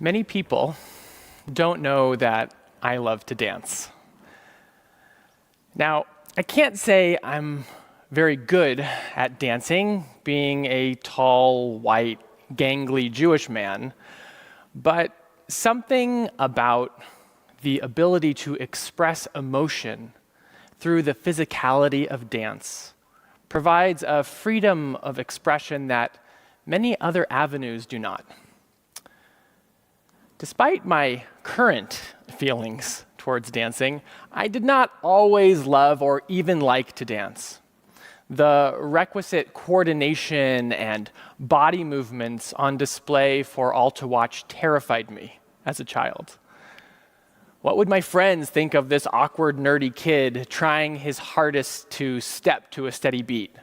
Many people don't know that I love to dance. Now, I can't say I'm very good at dancing, being a tall, white, gangly Jewish man, but something about the ability to express emotion through the physicality of dance provides a freedom of expression that many other avenues do not. Despite my current feelings towards dancing, I did not always love or even like to dance. The requisite coordination and body movements on display for all to watch terrified me as a child. What would my friends think of this awkward, nerdy kid trying his hardest to step to a steady beat?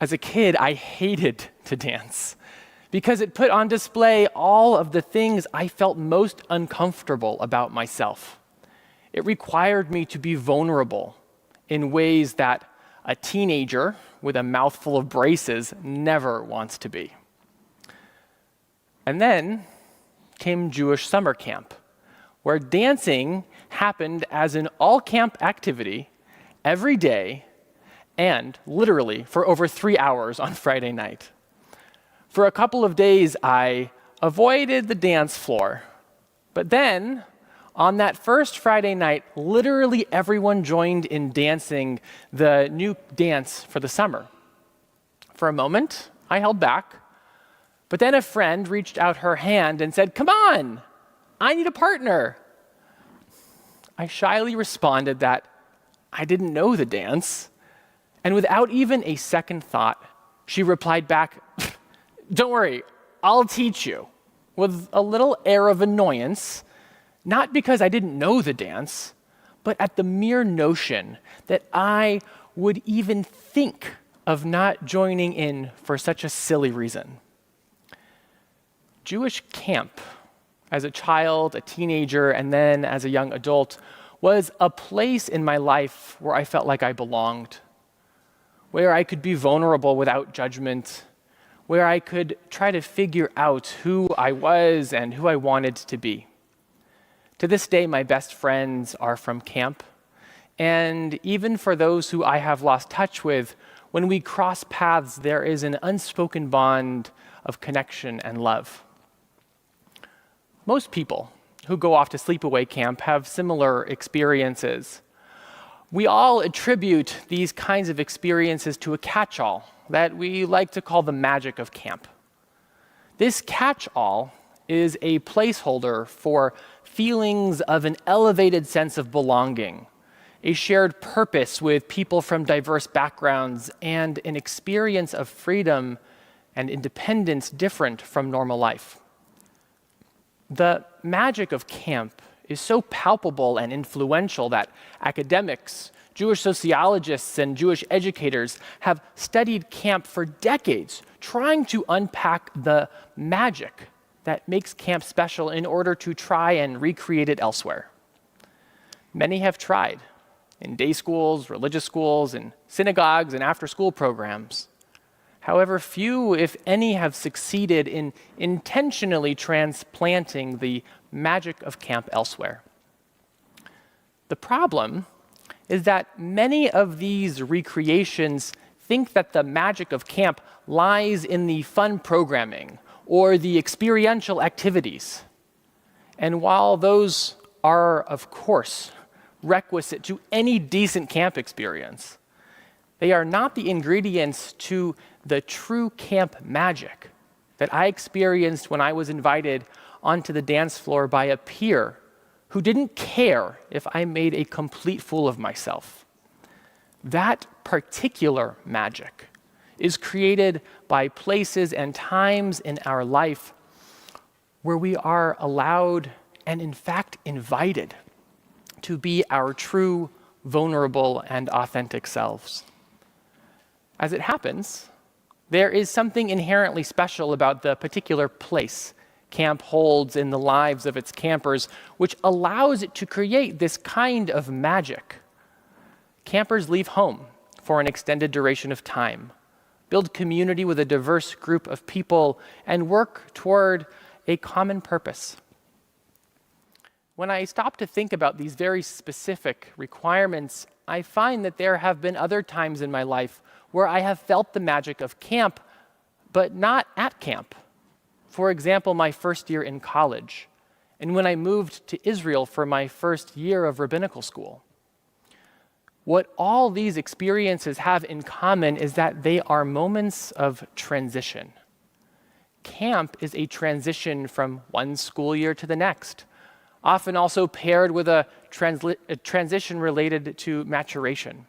As a kid, I hated to dance because it put on display all of the things I felt most uncomfortable about myself. It required me to be vulnerable in ways that a teenager with a mouthful of braces never wants to be. And then came Jewish summer camp, where dancing happened as an all-camp activity every day and literally for over 3 hours on Friday night. For a couple of days, I avoided the dance floor. But then, on that first Friday night, literally everyone joined in dancing the new dance for the summer. For a moment, I held back, but then a friend reached out her hand and said, "Come on, I need a partner." I shyly responded that I didn't know the dance, and without even a second thought, she replied back, "Don't worry, I'll teach you," with a little air of annoyance, not because I didn't know the dance, but at the mere notion that I would even think of not joining in for such a silly reason. Jewish camp, as a child, a teenager, and then as a young adult, was a place in my life where I felt like I belonged, where I could be vulnerable without judgment, where I could try to figure out who I was and who I wanted to be. To this day, my best friends are from camp, and even for those who I have lost touch with, when we cross paths, there is an unspoken bond of connection and love. Most people who go off to sleepaway camp have similar experiences. We all attribute these kinds of experiences to a catch-all that we like to call the magic of camp. This catch-all is a placeholder for feelings of an elevated sense of belonging, a shared purpose with people from diverse backgrounds, and an experience of freedom and independence different from normal life. The magic of camp is so palpable and influential that academics, Jewish sociologists, and Jewish educators have studied camp for decades, trying to unpack the magic that makes camp special in order to try and recreate it elsewhere. Many have tried in day schools, religious schools, in synagogues, and after-school programs. However, few, if any, have succeeded in intentionally transplanting the magic of camp elsewhere. The problem is that many of these recreations think that the magic of camp lies in the fun programming or the experiential activities. And while those are, of course, requisite to any decent camp experience, they are not the ingredients to the true camp magic that I experienced when I was invited onto the dance floor by a peer who didn't care if I made a complete fool of myself. That particular magic is created by places and times in our life where we are allowed and in fact invited to be our true, vulnerable, and authentic selves. As it happens, there is something inherently special about the particular place camp holds in the lives of its campers, which allows it to create this kind of magic. Campers leave home for an extended duration of time, build community with a diverse group of people, and work toward a common purpose. When I stop to think about these very specific requirements, I find that there have been other times in my life where I have felt the magic of camp, but not at camp. For example, my first year in college, and when I moved to Israel for my first year of rabbinical school. What all these experiences have in common is that they are moments of transition. Camp is a transition from one school year to the next, often also paired with a transition related to maturation.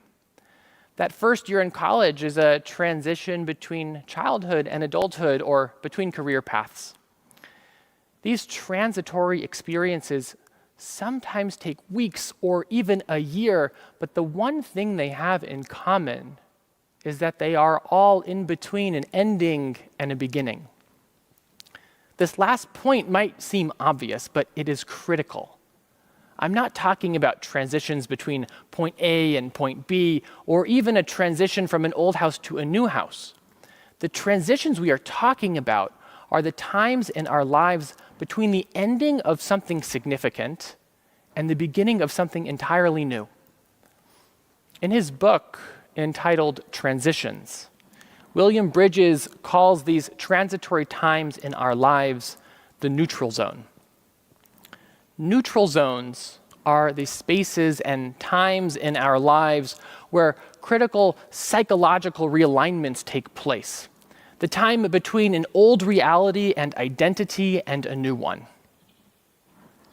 That first year in college is a transition between childhood and adulthood, or between career paths. These transitory experiences sometimes take weeks or even a year, but the one thing they have in common is that they are all in between an ending and a beginning. This last point might seem obvious, but it is critical. I'm not talking about transitions between point A and point B, or even a transition from an old house to a new house. The transitions we are talking about are the times in our lives between the ending of something significant and the beginning of something entirely new. In his book entitled Transitions, William Bridges calls these transitory times in our lives the neutral zone. Neutral zones are the spaces and times in our lives where critical psychological realignments take place. The time between an old reality and identity and a new one.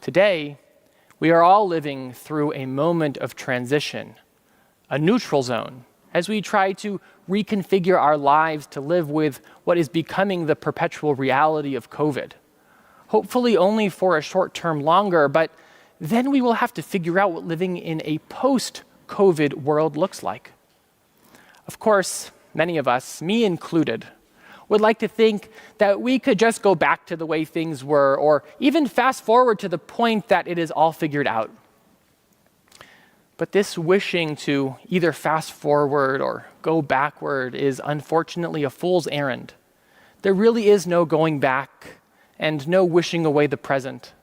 Today, we are all living through a moment of transition, a neutral zone, as we try to reconfigure our lives to live with what is becoming the perpetual reality of COVID. Hopefully only for a short term longer, but then we will have to figure out what living in a post-COVID world looks like. Of course, many of us, me included, would like to think that we could just go back to the way things were, or even fast forward to the point that it is all figured out. But this wishing to either fast forward or go backward is unfortunately a fool's errand. There really is no going back and no wishing away the present.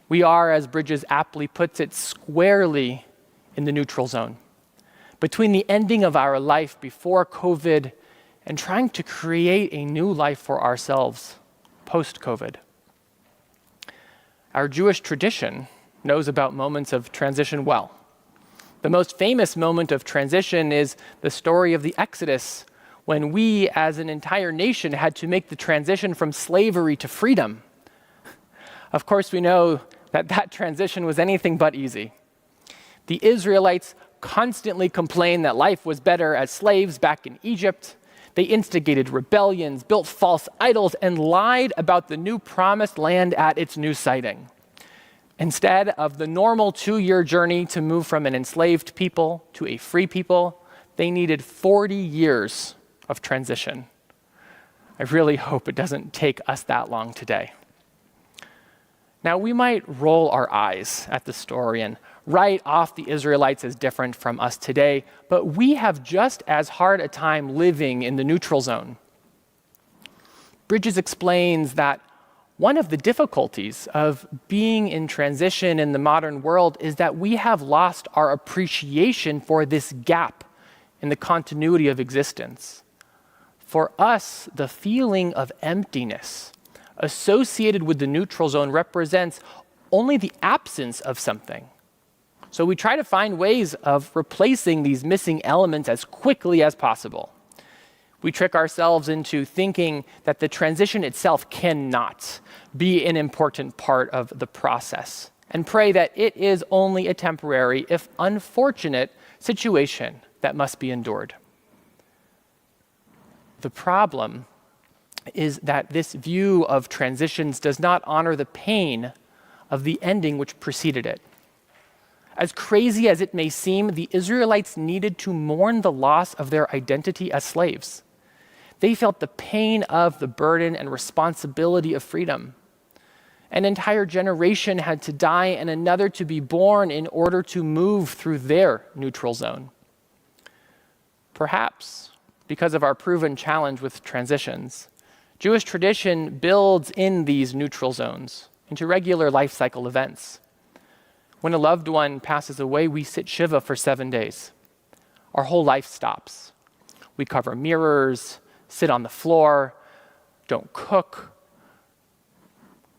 We are, as Bridges aptly puts it, squarely in the neutral zone, between the ending of our life before COVID and trying to create a new life for ourselves post-COVID. Our Jewish tradition knows about moments of transition well. The most famous moment of transition is the story of the Exodus, when we as an entire nation had to make the transition from slavery to freedom. Of course, we know that that transition was anything but easy. The Israelites constantly complained that life was better as slaves back in Egypt. They instigated rebellions, built false idols, and lied about the new promised land at its new siting. Instead of the normal 2-year journey to move from an enslaved people to a free people, they needed 40 years of transition. I really hope it doesn't take us that long today. Now, we might roll our eyes at the story and write off the Israelites as different from us today, but we have just as hard a time living in the neutral zone. Bridges explains that one of the difficulties of being in transition in the modern world is that we have lost our appreciation for this gap in the continuity of existence. For us, the feeling of emptiness associated with the neutral zone represents only the absence of something. So we try to find ways of replacing these missing elements as quickly as possible. We trick ourselves into thinking that the transition itself cannot be an important part of the process, and pray that it is only a temporary, if unfortunate, situation that must be endured. The problem is that this view of transitions does not honor the pain of the ending which preceded it. As crazy as it may seem, the Israelites needed to mourn the loss of their identity as slaves. They felt the pain of the burden and responsibility of freedom. An entire generation had to die and another to be born in order to move through their neutral zone. Perhaps because of our proven challenge with transitions, Jewish tradition builds in these neutral zones into regular life cycle events. When a loved one passes away, we sit Shiva for 7 days. Our whole life stops. We cover mirrors, sit on the floor, don't cook.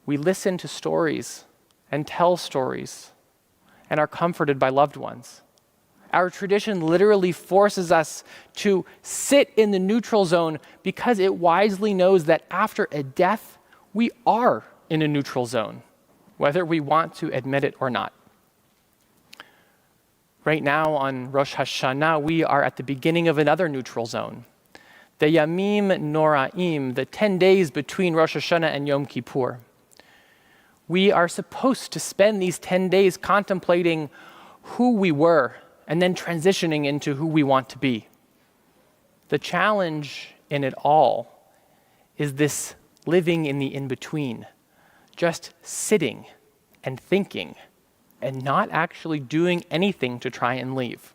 We listen to stories and tell stories and are comforted by loved ones. Our tradition literally forces us to sit in the neutral zone because it wisely knows that after a death, we are in a neutral zone, whether we want to admit it or not. Right now on Rosh Hashanah, we are at the beginning of another neutral zone, the Yamim Noraim, the 10 days between Rosh Hashanah and Yom Kippur. We are supposed to spend these 10 days contemplating who we were and then transitioning into who we want to be. The challenge in it all is this living in the in-between, just sitting and thinking and not actually doing anything to try and leave,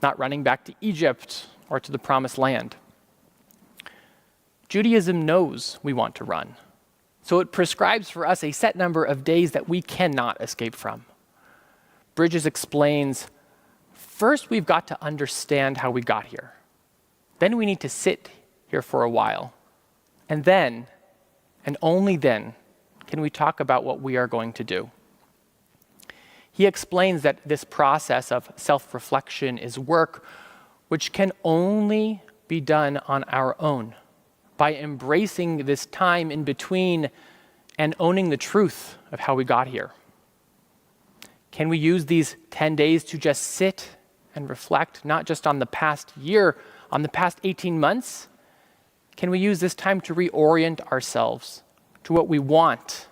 not running back to Egypt or to the Promised Land. Judaism knows we want to run, so it prescribes for us a set number of days that we cannot escape from. Bridges explains, first we've got to understand how we got here. Then we need to sit here for a while. And then, and only then, can we talk about what we are going to do. He explains that this process of self-reflection is work which can only be done on our own by embracing this time in between and owning the truth of how we got here. Can we use these 10 days to just sit and reflect, not just on the past year, on the past 18 months? Can we use this time to reorient ourselves to what we want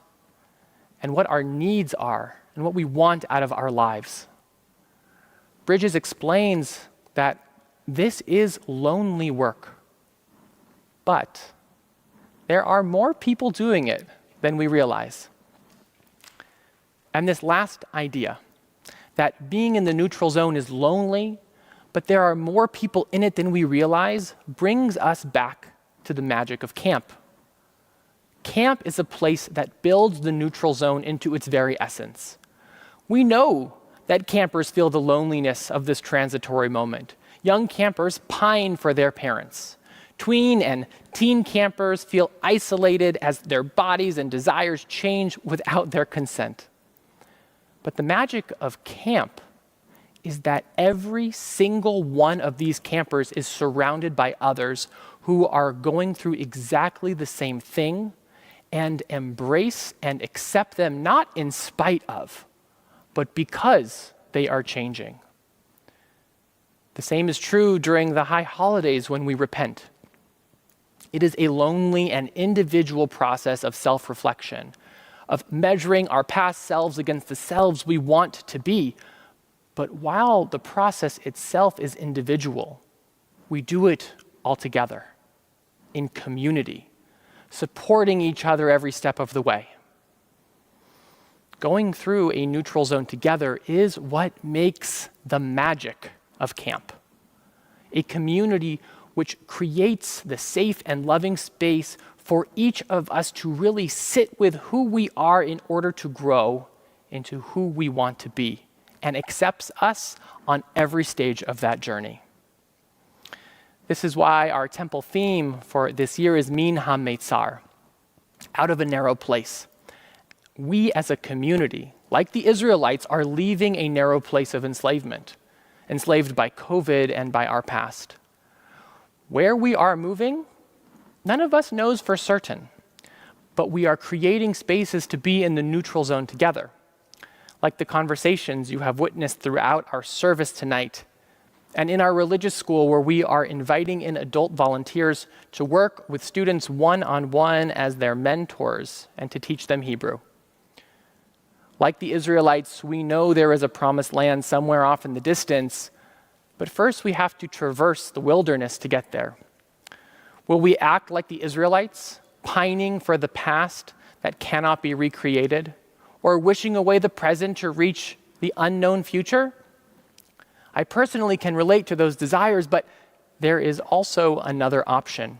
and what our needs are and what we want out of our lives? Bridges explains that this is lonely work, but there are more people doing it than we realize. And this last idea, that being in the neutral zone is lonely, but there are more people in it than we realize, brings us back to the magic of camp. Camp is a place that builds the neutral zone into its very essence. We know that campers feel the loneliness of this transitory moment. Young campers pine for their parents. Tween and teen campers feel isolated as their bodies and desires change without their consent. But the magic of camp is that every single one of these campers is surrounded by others who are going through exactly the same thing and embrace and accept them not in spite of, but because they are changing. The same is true during the high holidays when we repent. It is a lonely and individual process of self-reflection, of measuring our past selves against the selves we want to be. But while the process itself is individual, we do it all together, in community, supporting each other every step of the way. Going through a neutral zone together is what makes the magic of camp. A community which creates the safe and loving space for each of us to really sit with who we are in order to grow into who we want to be, and accepts us on every stage of that journey. This is why our temple theme for this year is Min HaMeitzar, out of a narrow place. We as a community, like the Israelites, are leaving a narrow place of enslavement, enslaved by COVID and by our past. Where we are moving, none of us knows for certain, but we are creating spaces to be in the neutral zone together, like the conversations you have witnessed throughout our service tonight, and in our religious school where we are inviting in adult volunteers to work with students one-on-one as their mentors and to teach them Hebrew. Like the Israelites, we know there is a promised land somewhere off in the distance, but first we have to traverse the wilderness to get there. Will we act like the Israelites, pining for the past that cannot be recreated, or wishing away the present to reach the unknown future? I personally can relate to those desires, but there is also another option.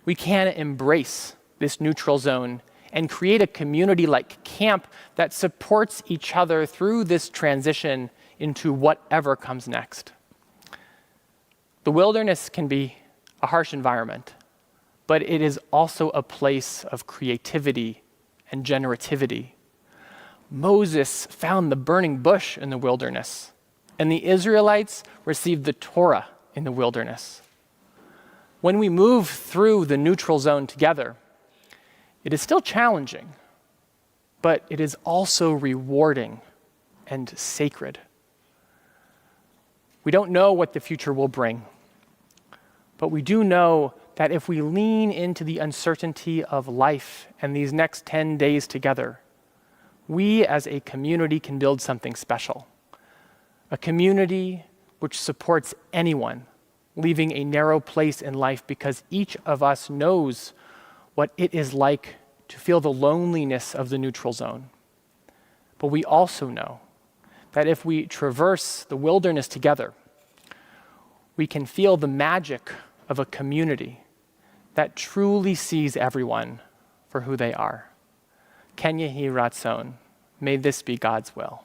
We can embrace this neutral zone and create a community like camp that supports each other through this transition into whatever comes next. The wilderness can be a harsh environment, but it is also a place of creativity and generativity. Moses found the burning bush in the wilderness, and the Israelites received the Torah in the wilderness. When we move through the neutral zone together, it is still challenging, but it is also rewarding and sacred. We don't know what the future will bring, but we do know that if we lean into the uncertainty of life and these next 10 days together, we as a community can build something special. A community which supports anyone leaving a narrow place in life because each of us knows what it is like to feel the loneliness of the neutral zone. But we also know that if we traverse the wilderness together, we can feel the magic of a community that truly sees everyone for who they are. Ken Yehi Ratzon, may this be God's will.